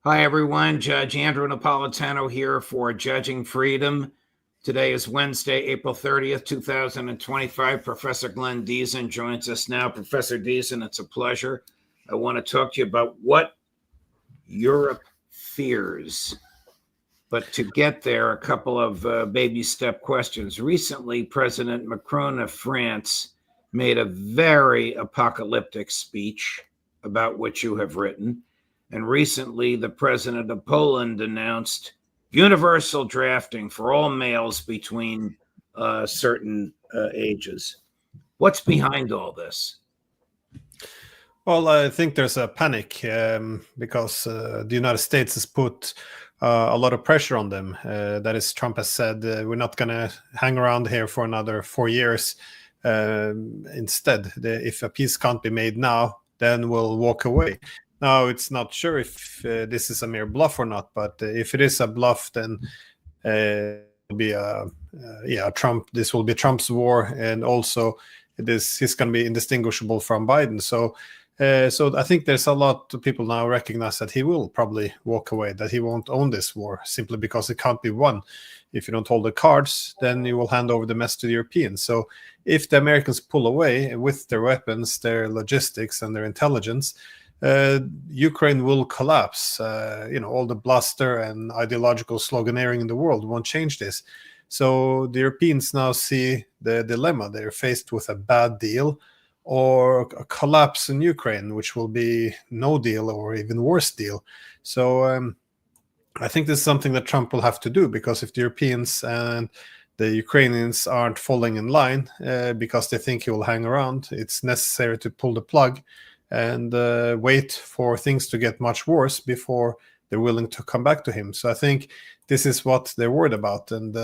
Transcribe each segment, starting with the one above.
Hi, everyone. Judge Andrew Napolitano here for Judging Freedom. Today is Wednesday, April 30th, 2025. Professor Glenn Diesen joins us now. Professor Diesen, it's a pleasure. I want to talk to you about what Europe fears. But to get there, a couple of baby step questions. Recently, President Macron of France made a very apocalyptic speech about which you have written. And recently, the president of Poland announced universal drafting for all males between certain ages. What's behind all this? Well, I think there's a panic because the United States has put a lot of pressure on them. That is, Trump has said, we're not going to hang around here for another 4 years. Instead, if a peace can't be made now, then we'll walk away. Now, it's not sure if this is a mere bluff or not, but if it is a bluff, then it'll be Trump. This will be Trump's war, and also he's going to be indistinguishable from Biden. So I think there's a lot of people now recognize that he will probably walk away, that he won't own this war simply because it can't be won. If you don't hold the cards, then you will hand over the mess to the Europeans. So if the Americans pull away with their weapons, their logistics, and their intelligence, Ukraine will collapse. All the bluster and ideological sloganeering in the world won't change this. So the Europeans now see the dilemma. They're faced with a bad deal or a collapse in Ukraine, which will be no deal or even worse deal. So I think this is something that Trump will have to do, because if the Europeans and the Ukrainians aren't falling in line because they think he will hang around, it's necessary to pull the plug and wait for things to get much worse before they're willing to come back to him. So I think this is what they're worried about. And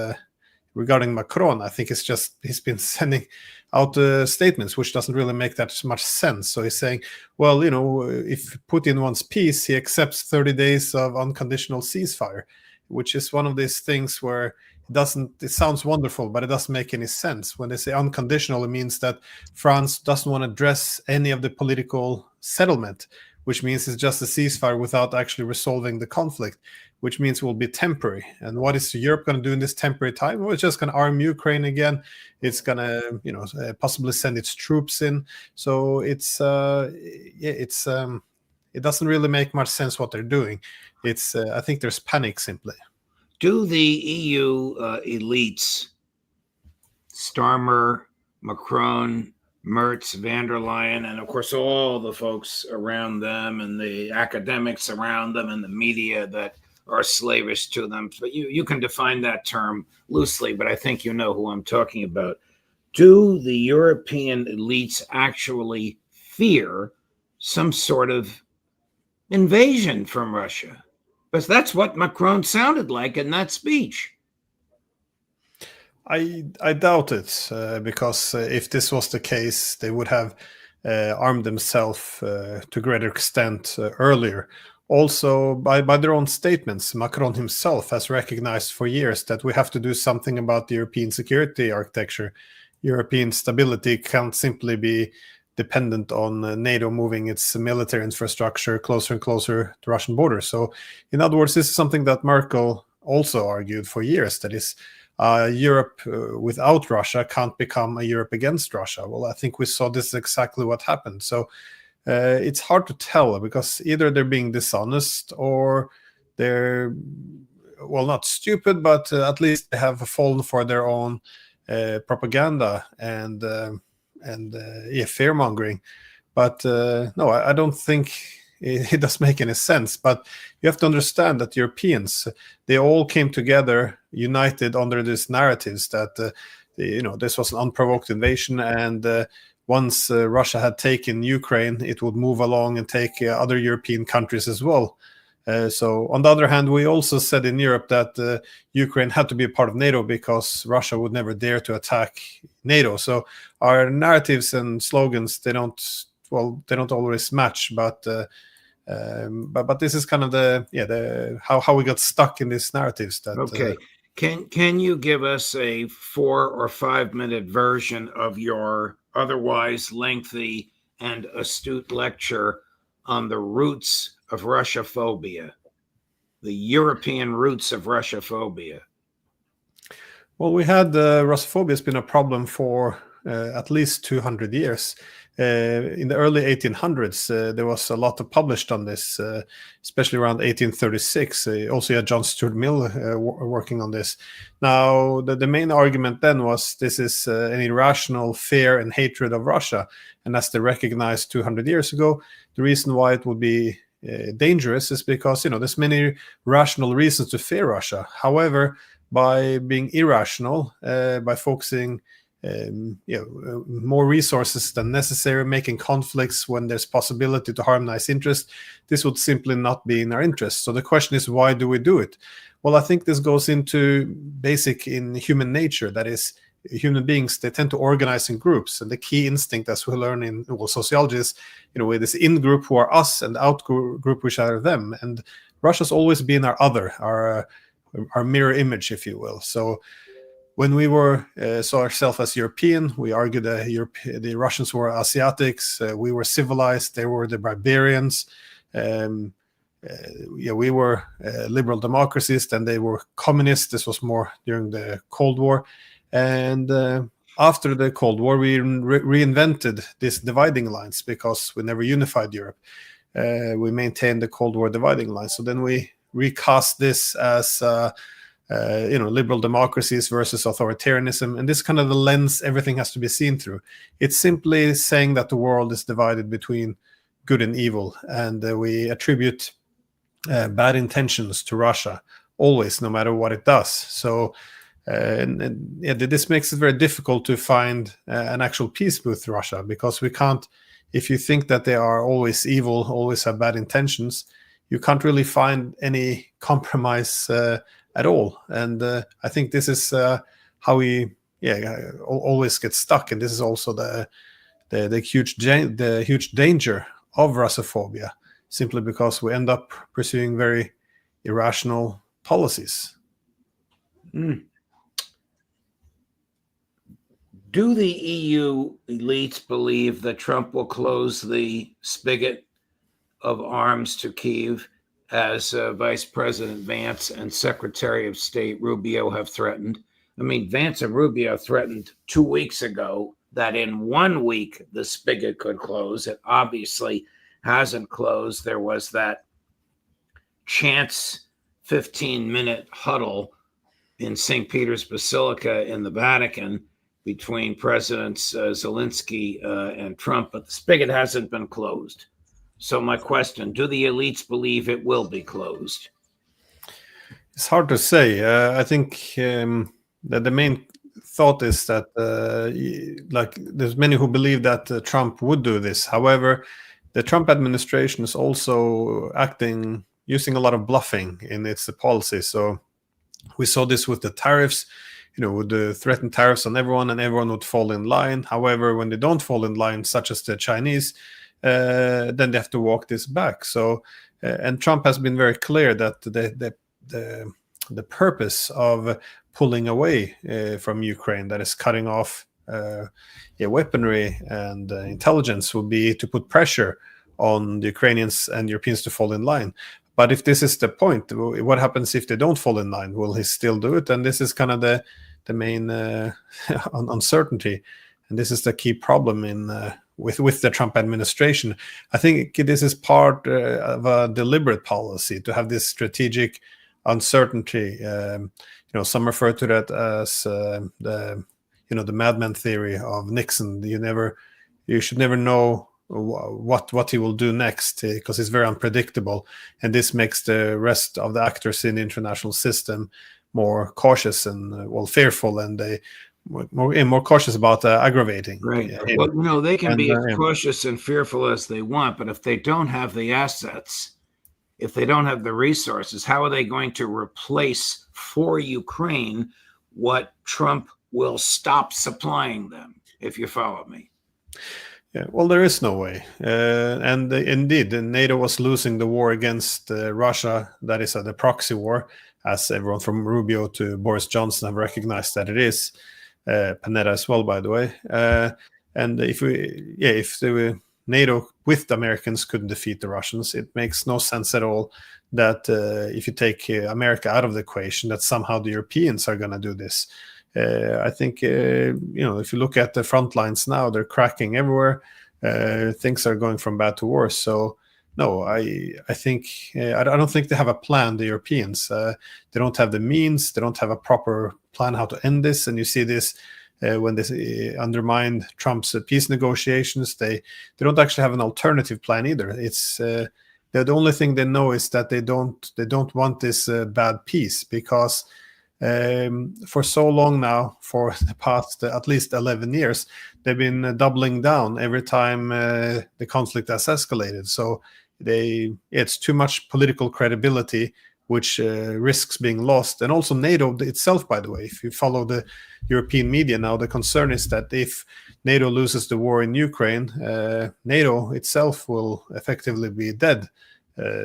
regarding Macron, I think it's just he's been sending out statements which doesn't really make that much sense. So he's saying, well, if Putin wants peace, he accepts 30 days of unconditional ceasefire, which is one of these things where it sounds wonderful, but it doesn't make any sense. When they say unconditional, it means that France doesn't want to address any of the political settlement, which means it's just a ceasefire without actually resolving the conflict, which means it will be temporary. And what is Europe going to do in this temporary time? Well, it's just going to arm Ukraine again. It's going to, possibly send its troops in. So it doesn't really make much sense what they're doing. I think there's panic simply. Do the EU elites, Starmer, Macron, Mertz, van der Leyen, and of course all the folks around them and the academics around them and the media that are slavish to them, but you can define that term loosely, but I think you know who I'm talking about. Do the European elites actually fear some sort of invasion from Russia? Because that's what Macron sounded like in that speech. I doubt it, because if this was the case, they would have armed themselves to greater extent earlier. Also, by their own statements, Macron himself has recognized for years that we have to do something about the European security architecture. European stability can't simply be dependent on NATO moving its military infrastructure closer and closer to Russian borders. So, in other words, this is something that Merkel also argued for years, that is, Europe without Russia can't become a Europe against Russia. Well, I think we saw this is exactly what happened. So it's hard to tell, because either they're being dishonest or they're, well, not stupid, but at least they have fallen for their own propaganda and fear-mongering. But no, I don't think it does make any sense. But you have to understand that Europeans, they all came together, united under these narratives that this was an unprovoked invasion, and once Russia had taken Ukraine, it would move along and take other European countries as well. So on the other hand, we also said in Europe that Ukraine had to be a part of NATO because Russia would never dare to attack NATO. So our narratives and slogans, they don't always match, but this is kind of how we got stuck in these narratives. Okay. Can you give us a 4 or 5 minute version of your otherwise lengthy and astute lecture on the roots of Russophobia? the European roots of Russophobia? Well, we had Russophobia has been a problem for at least 200 years. In the early 1800s, there was a lot published on this, especially around 1836. Also, you had John Stuart Mill working on this. Now, the main argument then was this is an irrational fear and hatred of Russia. And as they recognized 200 years ago, the reason why it would be dangerous is because, there's many rational reasons to fear Russia. However, by being irrational, by focusing more resources than necessary, making conflicts when there's possibility to harmonize interest, this would simply not be in our interest. So the question is, why do we do it? Well, I think this goes into basic in human nature. That is, human beings, they tend to organize in groups, and the key instinct, as we learn in sociology, is with this in group who are us and out group which are them. And Russia's always been our other, our mirror image, if you will. So when we saw ourselves as European, we argued the Russians were Asiatics, we were civilized, they were the barbarians. We were liberal democracies, then they were communists. This was more during the Cold War. And after the Cold War, we reinvented these dividing lines because we never unified Europe. We maintained the Cold War dividing lines. So then we recast this as liberal democracies versus authoritarianism, and this is kind of the lens everything has to be seen through. It's simply saying that the world is divided between good and evil, and we attribute bad intentions to Russia always, no matter what it does. So this makes it very difficult to find an actual peace with Russia, because we can't, if you think that they are always evil, always have bad intentions, you can't really find any compromise at all. And I think this is how we always get stuck. And this is also the huge danger of Russophobia, simply because we end up pursuing very irrational policies. Do the EU elites believe that Trump will close the spigot of arms to Kyiv, as Vice President Vance and Secretary of State Rubio have threatened? I mean, Vance and Rubio threatened 2 weeks ago that in 1 week the spigot could close. It obviously hasn't closed. There was that chance 15-minute huddle in St. Peter's Basilica in the Vatican between Presidents Zelensky and Trump, but the spigot hasn't been closed. So my question, do the elites believe it will be closed? It's hard to say. I think that the main thought is that there's many who believe that Trump would do this. However, the Trump administration is also using a lot of bluffing in its policy. So we saw this with the tariffs, would threaten tariffs on everyone, and everyone would fall in line. However, when they don't fall in line, such as the Chinese, then they have to walk this back. So, and Trump has been very clear that the purpose of pulling away from Ukraine, that is cutting off weaponry and intelligence, will be to put pressure on the Ukrainians and Europeans to fall in line. But if this is the point, what happens if they don't fall in line? Will he still do it? And this is kind of the main uncertainty. And this is the key problem with the Trump administration. I think this is part of a deliberate policy to have this strategic uncertainty. Some refer to that as the madman theory of Nixon. You should never know what he will do next, because it's very unpredictable, and this makes the rest of the actors in the international system more cautious and fearful, and they more cautious about aggravating. Right. Well, they can be as cautious and fearful as they want, but if they don't have the assets, if they don't have the resources, how are they going to replace for Ukraine what Trump will stop supplying them, if you follow me? Yeah, well, there is no way. And indeed, NATO was losing the war against Russia. That is the proxy war, as everyone from Rubio to Boris Johnson have recognized that it is. Panetta as well, by the way. And if NATO with the Americans couldn't defeat the Russians. It makes no sense at all that if you take America out of the equation, that somehow the Europeans are going to do this. I think, if you look at the front lines now, they're cracking everywhere. Things are going from bad to worse. So, no, I think I don't think they have a plan, the Europeans. They don't have the means. They don't have a proper plan how to end this. And you see this when they undermined Trump's peace negotiations. They don't actually have an alternative plan either. It's the only thing they know is that they don't want this bad peace, because for so long now, for the past at least 11 years, they've been doubling down every time the conflict has escalated. So it's too much political credibility, which risks being lost. And also NATO itself, by the way, if you follow the European media now, the concern is that if NATO loses the war in Ukraine, NATO itself will effectively be dead.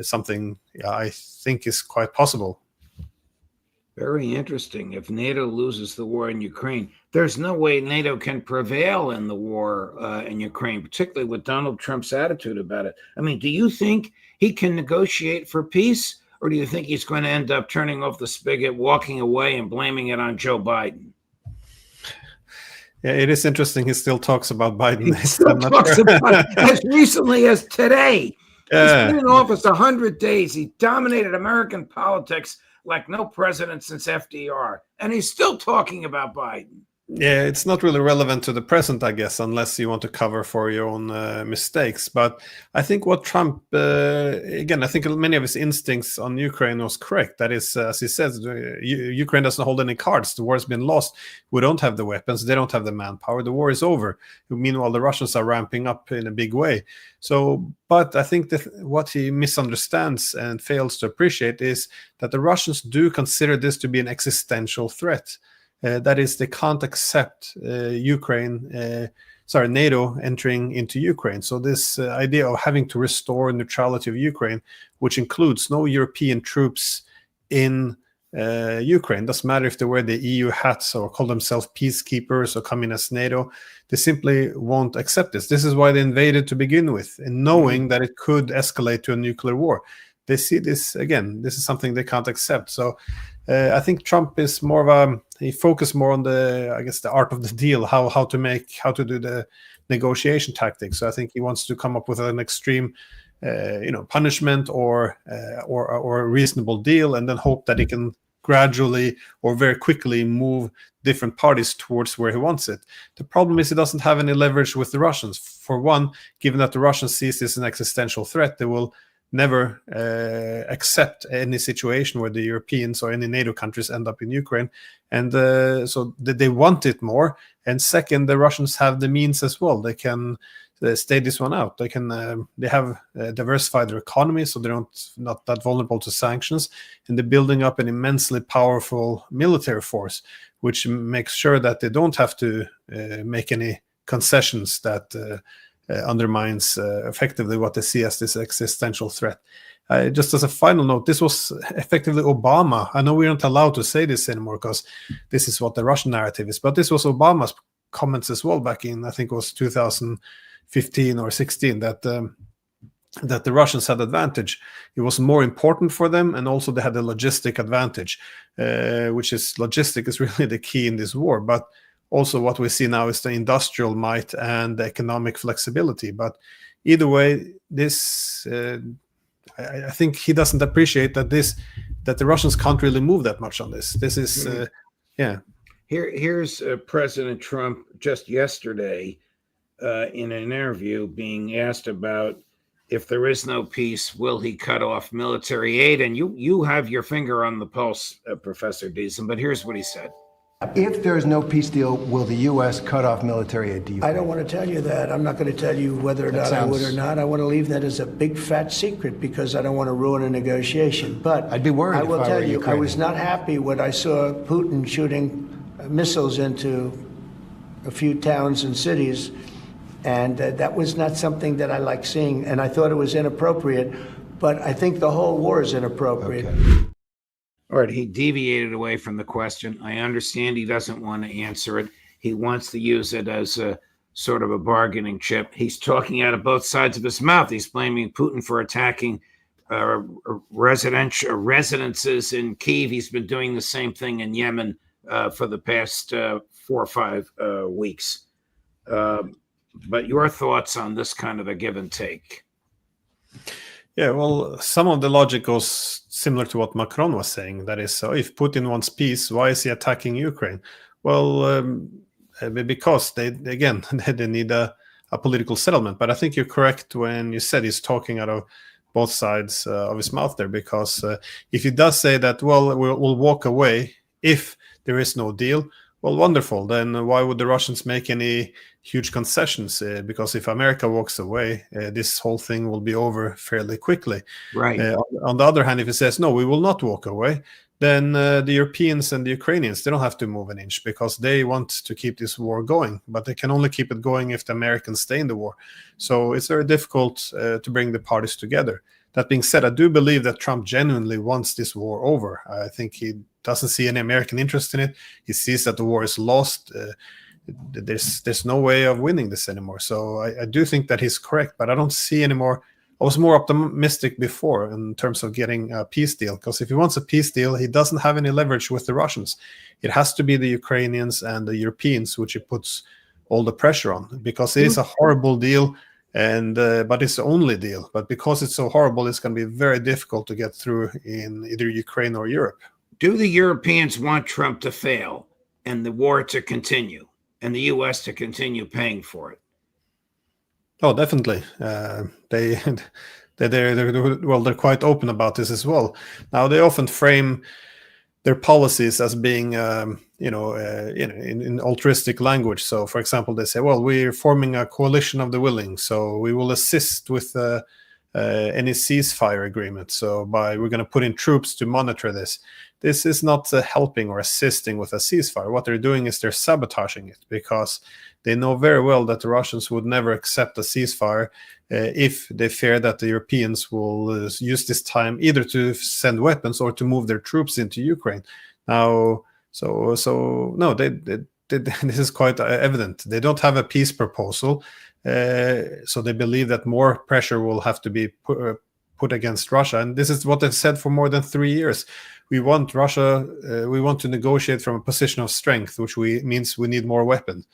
Something I think is quite possible. Very interesting. If NATO loses the war in Ukraine, there's no way NATO can prevail in the war in Ukraine, particularly with Donald Trump's attitude about it. I mean, do you think he can negotiate for peace, or do you think he's going to end up turning off the spigot, walking away, and blaming it on Joe Biden? Yeah, it is interesting. He still talks about Biden. He still talks about it as recently as today. He's been in office 100 days. He dominated American politics like no president since FDR. And he's still talking about Biden. Yeah, it's not really relevant to the present, I guess, unless you want to cover for your own mistakes. But I think what Trump, again, I think many of his instincts on Ukraine was correct. That is, as he says, Ukraine doesn't hold any cards. The war has been lost. We don't have the weapons. They don't have the manpower. The war is over. Meanwhile, the Russians are ramping up in a big way. So, but I think that what he misunderstands and fails to appreciate is that the Russians do consider this to be an existential threat. That is, they can't accept NATO entering into Ukraine. So this idea of having to restore neutrality of Ukraine, which includes no European troops in Ukraine, doesn't matter if they wear the EU hats or call themselves peacekeepers or come in as NATO, they simply won't accept this. This is why they invaded to begin with, and knowing that it could escalate to a nuclear war. They see this, again, this is something they can't accept. So I think Trump is more of he focused more on the art of the deal, how to do the negotiation tactics. So I think he wants to come up with an extreme, punishment or a reasonable deal, and then hope that he can gradually or very quickly move different parties towards where he wants it. The problem is he doesn't have any leverage with the Russians. For one, given that the Russians sees this as an existential threat, they will never accept any situation where the Europeans or any NATO countries end up in Ukraine. And so they want it more. And second, the Russians have the means as well. They can stay this one out. They have diversified their economy, so they're not that vulnerable to sanctions. And they're building up an immensely powerful military force, which makes sure that they don't have to make any concessions that undermines effectively what they see as this existential threat. Just as a final note, this was effectively Obama. I know we aren't allowed to say this anymore because this is what the Russian narrative is, but this was Obama's comments as well back in, I think it was 2015 or 16, that the Russians had advantage. It was more important for them, and also they had a logistic advantage, which is logistic is really the key in this war. But also what we see now is the industrial might and the economic flexibility. But either way, this I think he doesn't appreciate that the Russians can't really move that much on this. This is Here's President Trump just yesterday in an interview being asked about if there is no peace, will he cut off military aid? And you have your finger on the pulse, Professor Diesen, but here's what he said. If there is no peace deal, will the U.S. cut off military aid to Ukraine? I don't want to tell you that. I'm not going to tell you whether or not I would or not. I want to leave that as a big fat secret because I don't want to ruin a negotiation. But I'd be worried. I will tell you, I was not happy when I saw Putin shooting missiles into a few towns and cities, and that was not something that I like seeing, and I thought it was inappropriate. But I think the whole war is inappropriate. Okay. All right, he deviated away from the question. I understand he doesn't want to answer it. He wants to use it as sort of a bargaining chip. He's talking out of both sides of his mouth. He's blaming Putin for attacking residences in Kyiv. He's been doing the same thing in Yemen for the past 4 or 5 weeks. But your thoughts on this kind of a give and take? Yeah, well, some of the logic goes similar to what Macron was saying. That is, so if Putin wants peace, why is he attacking Ukraine? Well, because they need a political settlement. But I think you're correct when you said he's talking out of both sides of his mouth there, because if he does say that, well, we'll walk away if there is no deal, well, wonderful. Then why would the Russians make any huge concessions? Because if America walks away, this whole thing will be over fairly quickly. Right. On the other hand, if he says, no, we will not walk away, then the Europeans and the Ukrainians, they don't have to move an inch because they want to keep this war going. But they can only keep it going if the Americans stay in the war. So it's very difficult to bring the parties together. That being said, I do believe that Trump genuinely wants this war over. I think he doesn't see any American interest in it. He sees that the war is lost. There's no way of winning this anymore. So I do think that he's correct, but I don't see any more. I was more optimistic before in terms of getting a peace deal, because if he wants a peace deal, he doesn't have any leverage with the Russians. It has to be the Ukrainians and the Europeans which he puts all the pressure on, because it is a horrible deal. And but it's the only deal. But because it's so horrible, it's going to be very difficult to get through in either Ukraine or Europe. Do the Europeans want Trump to fail and the war to continue and the U.S. to continue paying for it? Oh, definitely. They're quite open about this as well. Now, they often frame their policies as being, in altruistic language. So, for example, they say, well, we're forming a coalition of the willing, so we will assist with any ceasefire agreement. So we're going to put in troops to monitor this. This is not helping or assisting with a ceasefire. What they're doing is they're sabotaging it, because they know very well that the Russians would never accept a ceasefire if they fear that the Europeans will use this time either to send weapons or to move their troops into Ukraine. Now, no, this is quite evident. They don't have a peace proposal, so they believe that more pressure will have to be put against Russia. And this is what they've said for more than 3 years. We want Russia, we want to negotiate from a position of strength, which means we need more weapons.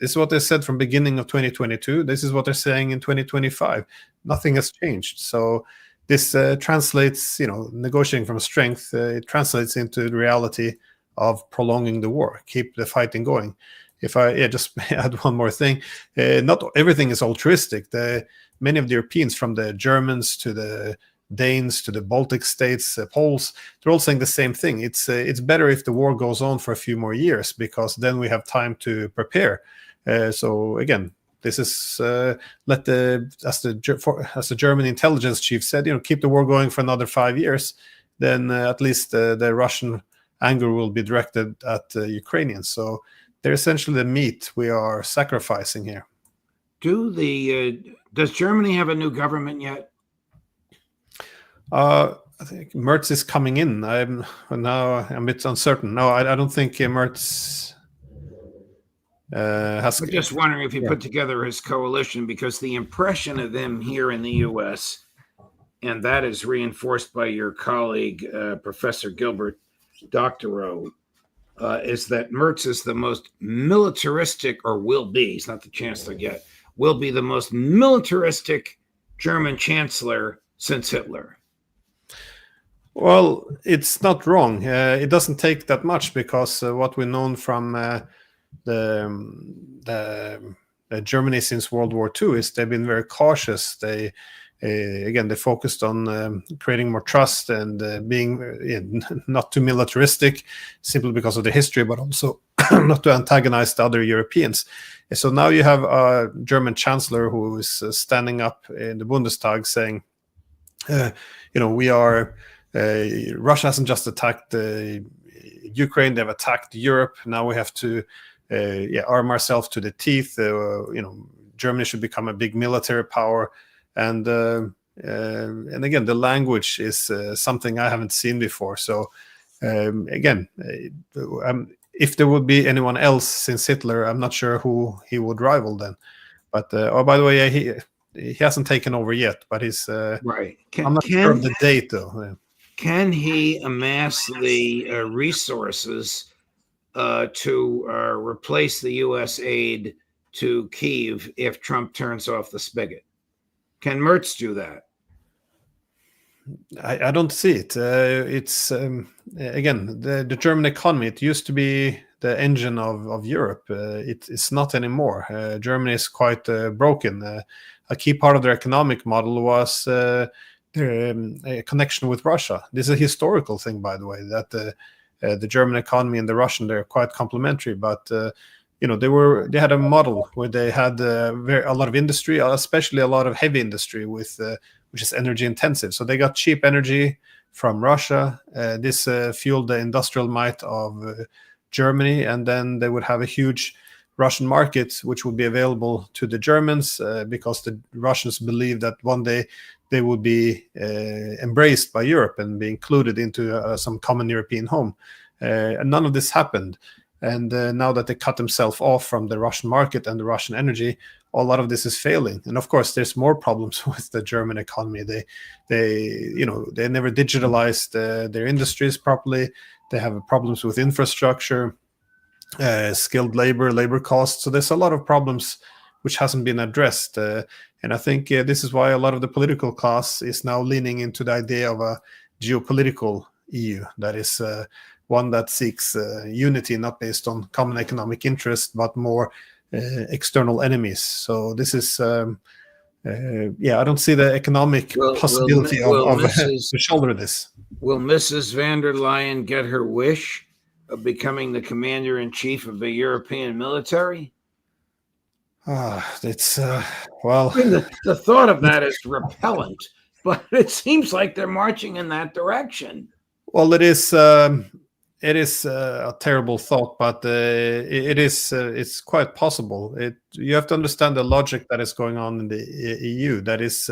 This is what they said from beginning of 2022. This is what they're saying in 2025. Nothing has changed. So this translates, negotiating from strength, it translates into the reality of prolonging the war, keep the fighting going. If I just add one more thing, not everything is altruistic. Many of the Europeans, from the Germans to the Danes to the Baltic states, Poles, they're all saying the same thing. It's better if the war goes on for a few more years, because then we have time to prepare. So again, this is as the German intelligence chief said, keep the war going for another 5 years. Then at least the Russian anger will be directed at the Ukrainians. So they're essentially the meat we are sacrificing here. Does Germany have a new government yet? I think Mertz is coming in. I'm a bit uncertain. No, I don't think Mertz has. I'm just wondering if he put together his coalition, because the impression of him here in the U.S., and that is reinforced by your colleague, Professor Gilbert Doctorow, is that Mertz is the most militaristic, or will be, he's not the chancellor yet, will be the most militaristic German chancellor since Hitler. Well, it's not wrong. It doesn't take that much, because what we've known from the Germany since World War II is they've been very cautious. They focused on creating more trust and being not too militaristic, simply because of the history, but also not to antagonize the other Europeans. So now you have a German chancellor who is standing up in the Bundestag saying, Russia hasn't just attacked Ukraine, they've attacked Europe. Now we have to arm ourselves to the teeth. Germany should become a big military power. And again, the language is something I haven't seen before. So if there would be anyone else since Hitler, I'm not sure who he would rival then. But oh, by the way, he hasn't taken over yet, but he's Right. I'm not sure of the date though. Yeah. Can he amass the resources to replace the U.S. aid to Kyiv if Trump turns off the spigot? Can Mertz do that? I don't see it. It's again the German economy. It used to be the engine of Europe. It's not anymore. Germany is quite broken. A key part of their economic model was their a connection with Russia. This is a historical thing, by the way, that the German economy and the Russian, they're quite complementary. But they had a model where they had a lot of industry, especially a lot of heavy industry with which is energy intensive. So they got cheap energy from Russia. This fueled the industrial might of Germany, and then they would have a huge Russian market, which would be available to the Germans because the Russians believed that one day they would be embraced by Europe and be included into some common European home. And none of this happened. And now that they cut themselves off from the Russian market and the Russian energy, a lot of this is failing. And of course, there's more problems with the German economy. They never digitalized their industries properly. They have problems with infrastructure, skilled labor costs. So there's a lot of problems which hasn't been addressed. And I think this is why a lot of the political class is now leaning into the idea of a geopolitical EU. That is one that seeks unity, not based on common economic interest, but more external enemies. So this is, I don't see the economic possibility of to shoulder this. Will Mrs. van der Leyen get her wish of becoming the commander-in-chief of the European military? It's well. I mean, the thought of that is repellent, but it seems like they're marching in that direction. Well, it is a terrible thought, but it's quite possible. You have to understand the logic that is going on in the EU. That is,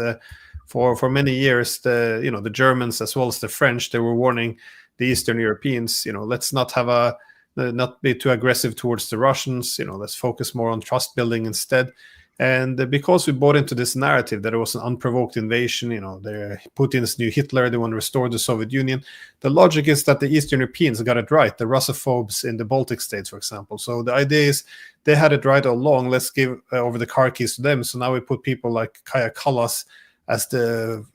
for many years, the Germans as well as the French, they were warning the Eastern Europeans, let's not be too aggressive towards the Russians. Let's focus more on trust building instead. And because we bought into this narrative that it was an unprovoked invasion, Putin's new Hitler, they want to restore the Soviet Union. The logic is that the Eastern Europeans got it right, the Russophobes in the Baltic states, for example. So the idea is they had it right all along. Let's give over the car keys to them. So now we put people like Kaja Kallas as the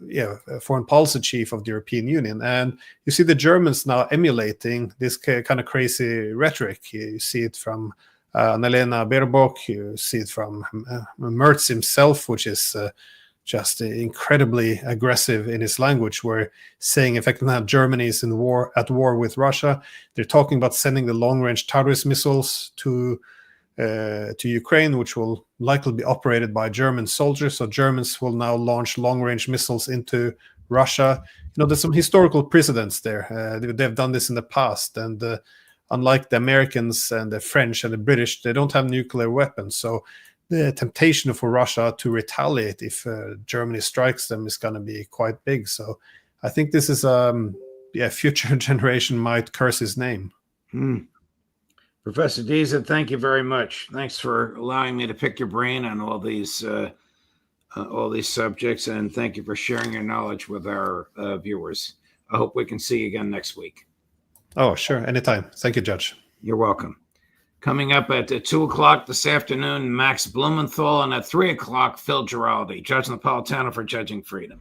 foreign policy chief of the European Union. And you see the Germans now emulating this kind of crazy rhetoric. You see it from Annalena Baerbock, you see it from Mertz himself, which is just incredibly aggressive in his language, where saying effectively that Germany is at war with Russia. They're talking about sending the long-range Taurus missiles to Ukraine, which will likely be operated by German soldiers. So Germans will now launch long-range missiles into Russia. There's some historical precedents there. They've done this in the past, and unlike the Americans and the French and the British, they don't have nuclear weapons. So the temptation for Russia to retaliate if Germany strikes them is going to be quite big. So I think this is future generation might curse his name. Professor Diesen, thank you very much. Thanks for allowing me to pick your brain on all these subjects, and thank you for sharing your knowledge with our viewers. I hope we can see you again next week. Oh, sure. Anytime. Thank you, Judge. You're welcome. Coming up at 2 o'clock this afternoon, Max Blumenthal, and at 3 o'clock, Phil Giraldi, Judge Napolitano for Judging Freedom.